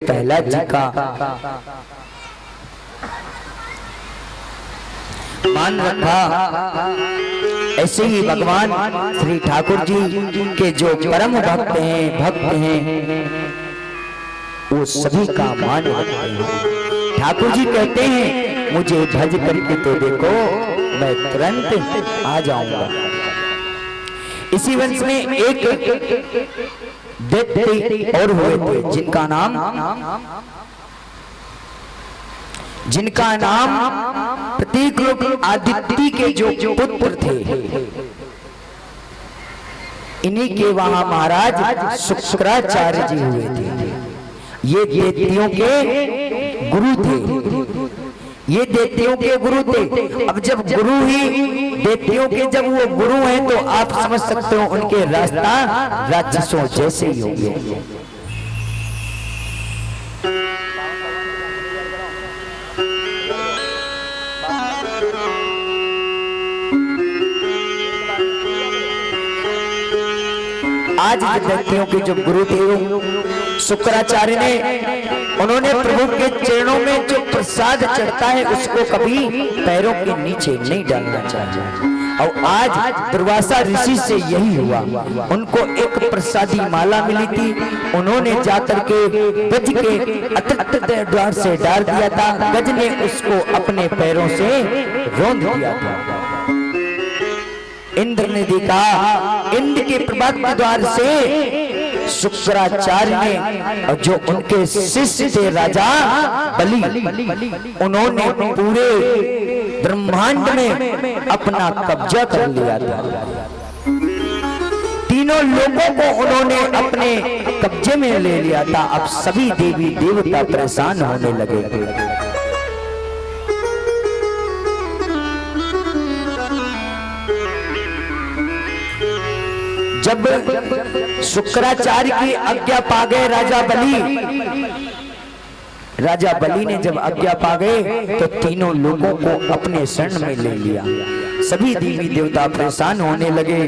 प्रहलाद जी का मान रखा, ऐसे ही भगवान श्री ठाकुर जी के जो परम भक्त हैं वो सभी का मान रखते हैं। ठाकुर जी कहते हैं मुझे भज करके तो देखो, मैं तुरंत आ जाऊंगा। इसी वंश में एक दैत्य और हुए थे जिनका नाम प्रतीक रूप आदित्य के जो पुत्र थे, इन्हीं के वहां महाराज शुक्राचार्य जी हुए थे। ये दैत्यों के गुरु थे। अब जब गुरु ही दैत्यों के जब वो गुरु हैं तो आप समझ सकते हो उनके रास्ता राक्षसों जैसे ही होंगे। आज दैत्यों के जो गुरु थे शुक्राचार्य ने, उन्होंने प्रभु के चरणों में जो प्रसाद चढ़ता है उसको कभी पैरों के नीचे नहीं डालना चाहिए। और आज दुर्वासा ऋषि से यही हुआ। उनको एक प्रसादी माला मिली थी, उन्होंने जाकर के गज के अतिरिक्त द्वार से डाल दिया था। गज ने उसको अपने पैरों से रौंद दिया था। इंद्र ने देखा, इंद्र के प्रभात द्वार से शुक्राचार्य ने, जो उनके शिष्य थे राजा बलि, उन्होंने पूरे ब्रह्मांड में अपना कब्जा कर लिया था। तीनों लोगों को उन्होंने अपने कब्जे में ले लिया था। अब सभी देवी देवता परेशान होने लगे। जब शुक्राचार्य की आज्ञा पा गए राजा बलि ने जब आज्ञा पा गए तो तीनों लोगों को अपने शरण में ले लिया। सभी देवी देवता परेशान होने लगे।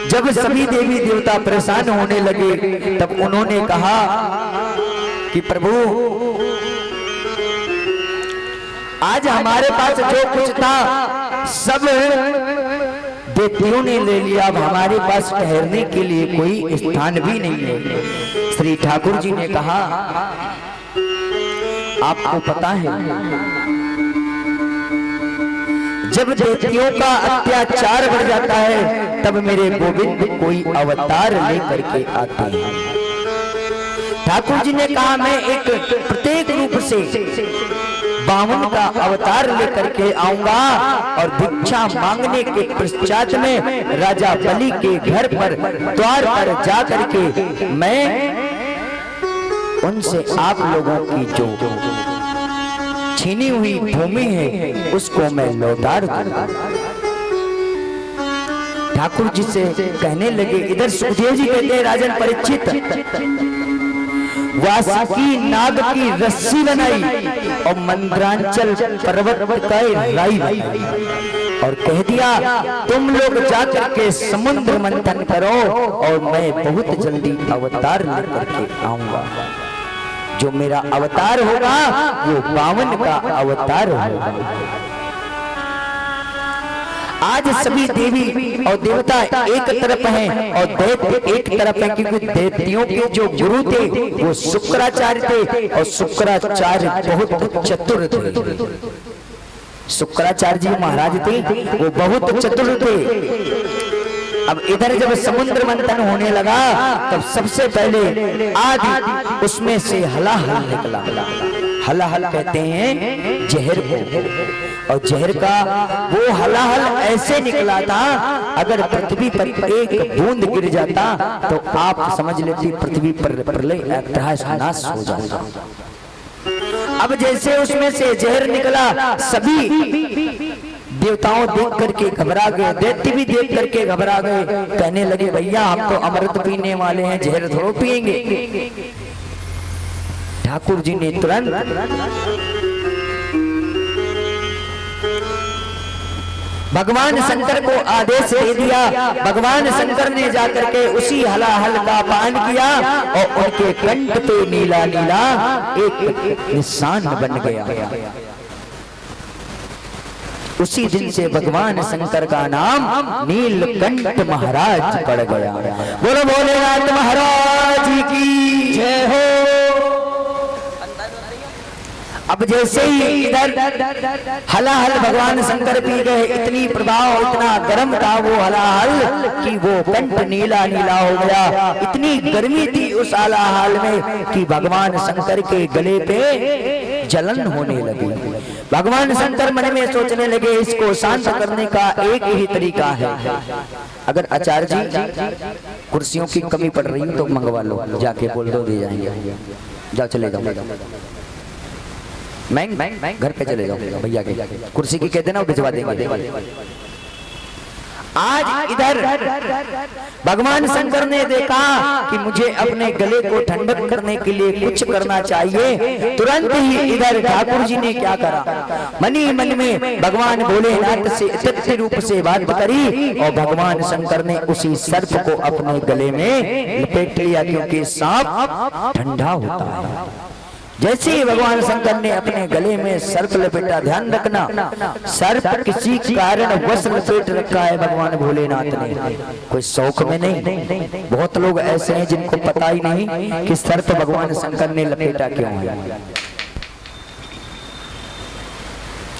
जब सभी देवी देवता परेशान होने लगे तब उन्होंने कहा कि प्रभु, आज हमारे पास जो कुछ था सब दैत्यों ने ले लिया। अब हमारे पास ठहरने के लिए कोई स्थान भी नहीं है। श्री ठाकुर जी ने कहा, आपको पता है जब दैत्यों का अत्याचार बढ़ जाता है तब मेरे गोविंद कोई अवतार लेकर के आते हैं। ठाकुर जी ने कहा, मैं एक प्रत्येक रूप से बावन का अवतार लेकर के आऊंगा और भिक्षा मांगने के पश्चात में राजा बलि के घर पर द्वार पर जा करके मैं उनसे आप लोगों की जो छीनी हुई भूमि है उसको मैं लौटा दूंगा। ठाकुर जी से कहने लगे, इधर सुखदेव जी कहते हैं, राजन परीक्षित, वासुकी नाग की रस्सी बनाई और मंद्रांचल पर्वत का राई और कह दिया, तुम लोग जाकर के समुद्र मंथन करो और मैं बहुत जल्दी अवतार लेकर के आऊंगा। जो मेरा अवतार होगा वो बावन का अवतार होगा। आज सभी देवी और देवता एक तरफ हैं और दैत्य एक तरफ हैं, क्योंकि दैत्यों के जो गुरु थे वो शुक्राचार्य थे और शुक्राचार्य बहुत चतुर थे। शुक्राचार्य जी महाराज थे, वो बहुत चतुर थे। अब इधर जब समुद्र मंथन होने लगा तब सबसे पहले आदि उसमें से हलाहल निकला। हलाहल कहते हैं जहर को, और जहर का वो हलाहल ऐसे निकला था, अगर पृथ्वी पर एक बूंद गिर जाता तो आप समझ लेती पृथ्वी पर प्रलय नाश हो जाता। अब जैसे उसमें से जहर निकला, सभी देवताओं देख करके घबरा गए, दैत्य भी देख करके घबरा गए। कहने लगे, भैया हम तो अमृत पीने वाले हैं, जहर थोड़ा पिएंगे। ठाकुर जी ने तुरंत भगवान शंकर को आदेश दे दिया। भगवान शंकर ने जाकर के उसी हलाहल का पान किया और उनके कंठ पे नीला नीला एक निशान बन गया। उसी दिन से भगवान शंकर का नाम नीलकंठ महाराज पड़ गया। बोलो भोलेनाथ महाराज की जय हो। अब जैसे ही इधर हलाहल भगवान शंकर पी गए, इतनी प्रभाव इतना गर्म था वो हलाहल कि वो कंठ नीला नीला हो गया। इतनी गर्मी थी उस हलाहल में कि भगवान शंकर के गले पे जलन होने लगी। भगवान शंकर मन में सोचने लगे इसको शांत करने का एक ही तरीका है। अगर आचार्य जी कुर्सियों की कमी पड़ रही है तो मंगवा लो, जाके बोल दो दे जाएंगे। जाओ चले जाओ, मैं घर पे चले जाओ, भैया के कुर्सी की कह देना भिजवा देंगे। आज इधर भगवान शंकर ने देखा कि मुझे अपने गले को ठंडक करने के लिए कुछ करना चाहिए। तुरंत ही इधर ठाकुर जी ने क्या करा, मनी मन में भगवान भोलेनाथ से तथ्य रूप से बात करी और भगवान शंकर ने उसी सर्प को अपने गले में लपेट लिया, क्योंकि सांप ठंडा होता है। जैसे ही भगवान शंकर ने अपने गले में सर्प लपेटा, ध्यान रखना सर्प किसी कारण वश लपेट रखा है भगवान भोलेनाथ ने, कोई शौक में नहीं। बहुत लोग ऐसे हैं जिनको पता ही नहीं कि सर्प भगवान शंकर ने लपेटा क्यों है।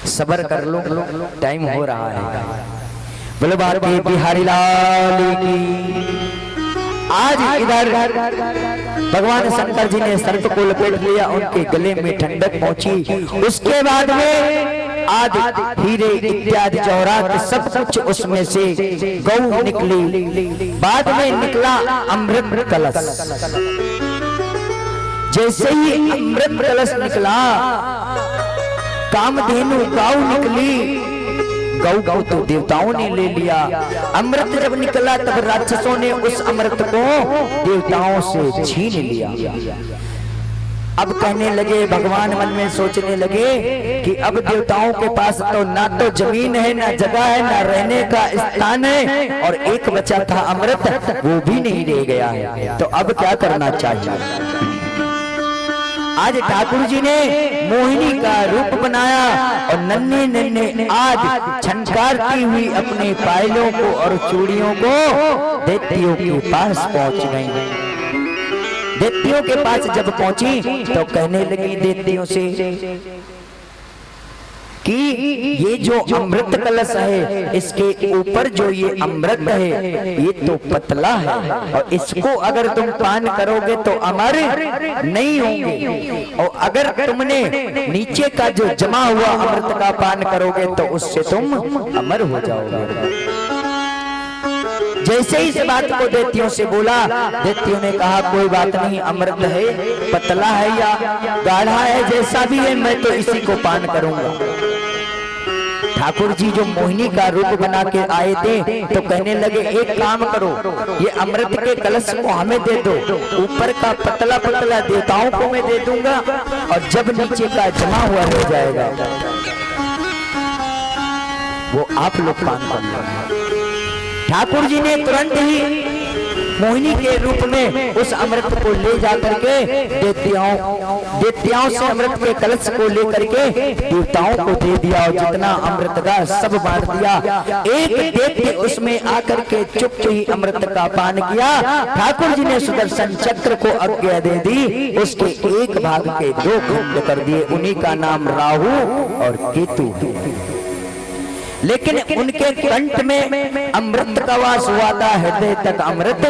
सब्र कर लो, टाइम हो रहा है। बोलो बाबा बिहारी लाल की। आज इधर भगवान शंकर जी ने सर्प को लपेट लिया, उनके गले में ठंडक पहुंची। उसके बाद में आदि हीरे इत्यादि जौहरात सब कुछ उसमें से गौ निकली। बाद में निकला अमृत कलश। जैसे ही अमृत कलश निकला कामधेनु गौ निकली। गौ तो देवताओं ने ले लिया। अमृत जब निकला तब राक्षसों ने उस अमृत को देवताओं से छीन लिया। अब कहने लगे, भगवान मन में सोचने लगे कि अब देवताओं के पास तो ना तो जमीन है, ना जगह है, ना रहने का स्थान है, और एक बचा था अमृत वो भी नहीं रह गया है। तो अब क्या करना चाहिए। आज ठाकुर जी ने मोहिनी का रूप बनाया और नन्हे नन्हे आज छनकारती हुई अपने पायलों को और चूड़ियों को दैत्यों के पास पहुंच गई। दैत्यों के पास जब पहुंची तो कहने लगी दैत्यों से कि ये जो अमृत कलश है इसके ऊपर जो ये अमृत है ये तो पतला है, और इसको अगर तुम पान करोगे तो अमर नहीं होंगे, और अगर तुमने नीचे का जो जमा हुआ अमृत का पान करोगे तो उससे तुम अमर हो जाओगे। जैसे ही इस बात को दैत्यों से बोला, दैत्यों ने कहा कोई बात नहीं, अमृत है, पतला है या गाढ़ा है, जैसा भी है मैं तो इसी को पान करूंगा। ठाकुर जी जो मोहिनी का रूप बना के आए थे तो कहने लगे एक काम करो, ये अमृत के कलश को हमें दे दो, ऊपर का पतला पतला देवताओं को मैं दे दूंगा, और जब नीचे का जमा हुआ हो जाएगा वो आप लोग पान कर लो। ठाकुर जी ने तुरंत ही मोहिनी के रूप में उस अमृत को ले जाकर के देवताओं से अमृत के कलश को लेकर के देवताओं को दे दिया, और जितना अमृत का सब बांट दिया। एक दैत्य उसमें आकर के चुप ही अमृत का पान किया। ठाकुर जी ने सुदर्शन चक्र को आज्ञा दे दी, उसके एक भाग के दो खंड कर दिए, उन्हीं का नाम राहु और केतु। लेकिन उनके कंठ में अमृत का वास हुआ था, हृदय तक अमृत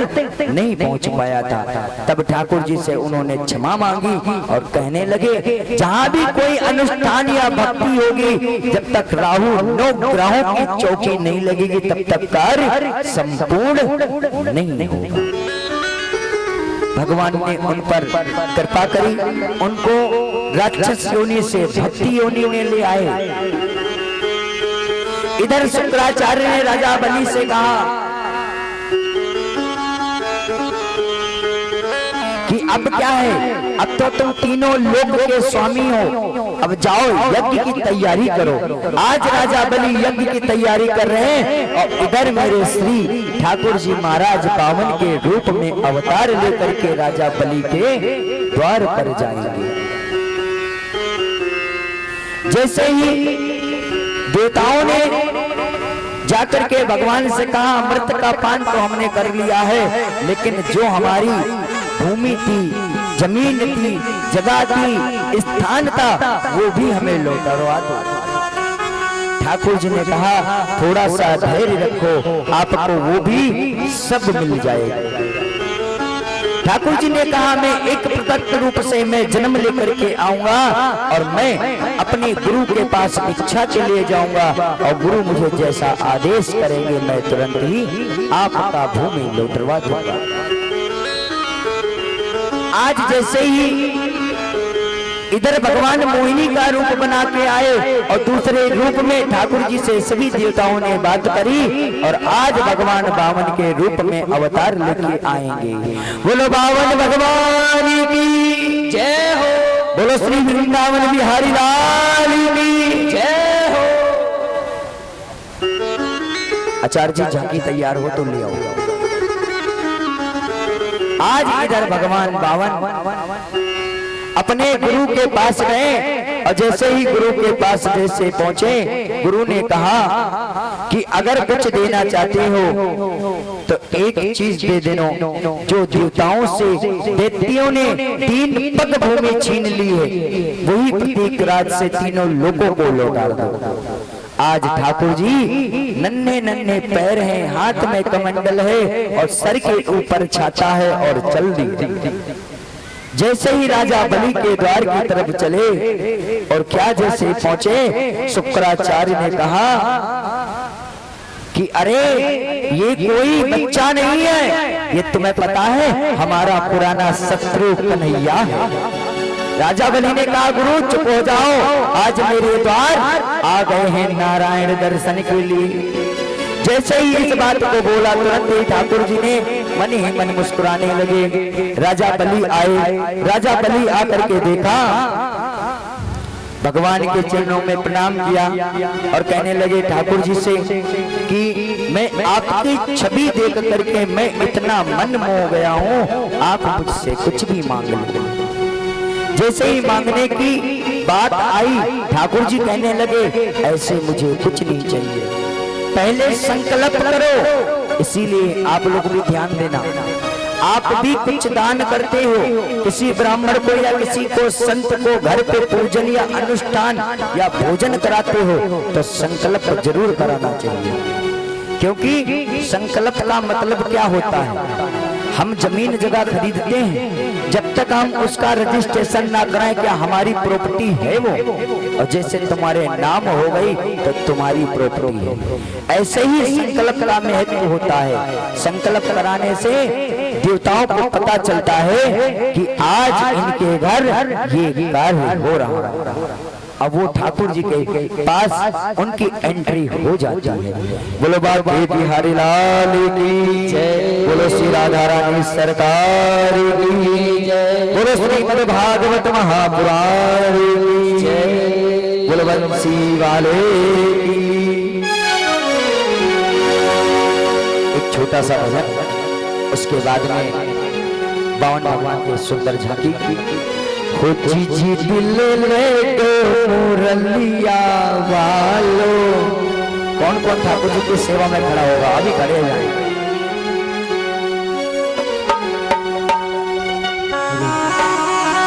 नहीं पहुंच पाया था। तब ठाकुर जी से उन्होंने क्षमा मांगी और कहने लगे जहां भी कोई अनुष्ठान या भक्ति होगी, जब तक राहु 9 ग्रहों की चौकी नहीं लगेगी तब तक कार्य संपूर्ण नहीं होगा। भगवान ने उन पर कृपा करी, उनको राक्षस योनि से भक्ति योनि में ले आए। इधर शुक्राचार्य ने राजा बलि से कहा कि अब क्या है, अब तो तुम तीनों लोक के स्वामी हो, अब जाओ यज्ञ की तैयारी करो। आज राजा बलि यज्ञ की तैयारी कर रहे हैं और इधर मेरे श्री ठाकुर जी महाराज बावन के रूप में अवतार लेकर के राजा बलि के द्वार पर जाएंगे। जैसे ही देवताओं ने जाकर के भगवान से कहा अमृत का पान तो हमने कर लिया है, लेकिन जो हमारी भूमि थी, जमीन थी, जगह थी, स्थान था, वो भी हमें लौटवा दो। ठाकुर जी ने कहा थोड़ा सा धैर्य रखो, आपको वो भी सब मिल जाएगा। ठाकुर जी ने कहा मैं एक प्रत्यक्ष रूप से मैं जन्म लेकर के आऊंगा और मैं अपने गुरु के पास इच्छा के लिए जाऊंगा और गुरु मुझे जैसा आदेश करेंगे मैं तुरंत ही आपका भूमि लौटवा दूंगा। आज जैसे ही इधर भगवान मोहिनी का रूप बना के आए और दूसरे रूप में ठाकुर जी से सभी देवताओं ने बात करी और आज भगवान बावन के रूप में अवतार लेके आएंगे। बोलो बावन भगवान की जय हो, बोलो श्री वृंदावन बिहारी लाल की जय हो। आचार्य जी झांकी तैयार हो तो ले आओ। आज इधर भगवान बावन अपने गुरु के पास गए और जैसे ही गुरु के पास जैसे पहुंचे, गुरु ने कहा कि अगर कुछ देना चाहते हो तो एक चीज दे देना, जो देवताओं से दैत्यों ने 3 पग भूमि छीन ली है वही प्रतीक राज से तीनों लोगों को लौटा दो। आज ठाकुर जी नन्हे नन्हे पैर हैं, हाथ में कमंडल है और सर के ऊपर छाता है और चल दी। जैसे ही राजा बलि के द्वार की तरफ चले और क्या जैसे पहुंचे, शुक्राचार्य ने कहा कि अरे ये कोई बच्चा नहीं है, ये तुम्हें पता है हमारा पुराना शत्रु कन्हैया है। राजा बलि ने कहा गुरु चुप हो जाओ, आज मेरे द्वार आ गए हैं नारायण दर्शन के लिए। जैसे ही इस बात को बोला तुरंत ही ठाकुर जी ने मन ही मन मुस्कुराने लगे। राजा बलि आए, राजा बलि आकर के देखा, भगवान के चरणों में प्रणाम किया और कहने लगे ठाकुर जी से कि मैं आपकी छवि देख करके मैं इतना मन मोह गया हूँ, आप मुझसे कुछ भी मांग लीजिए। जैसे ही मांगने की बात आई, ठाकुर जी कहने लगे ऐसे मुझे कुछ नहीं चाहिए, पहले संकल्प करो। इसीलिए आप लोग भी ध्यान देना, आप भी कुछ दान करते हो, किसी ब्राह्मण को या किसी को संत को घर पे पूजन या अनुष्ठान या भोजन कराते हो तो संकल्प जरूर कराना चाहिए। क्योंकि संकल्प का मतलब क्या होता है, हम जमीन जगह खरीदते हैं, जब तक हम उसका रजिस्ट्रेशन ना कराएं क्या हमारी प्रॉपर्टी है वो, और जैसे तुम्हारे नाम हो गई तो तुम्हारी प्रॉपर्टी है। ऐसे ही संकल्प का महत्व होता है। संकल्प कराने से देवताओं को पता चलता है कि आज इनके घर ये कार्य हो रहा है। अब वो ठाकुर जी के पास उनकी एंट्री हो जाती है। बोलो बाबा बिहारी लाल की जय, बोलो श्री राधा रानी सरकार की जय, बोलो श्रीमद् भागवत महापुराण की जय, बोलो बंसी वाले की। एक छोटा सा भजन, उसके बाद में बावन भगवान के सुंदर झांकी जी दिल ले मुरलिया वालो। कौन कौन ठाकुर जी की सेवा में खड़ा होगा, अभी खड़े हो जाए।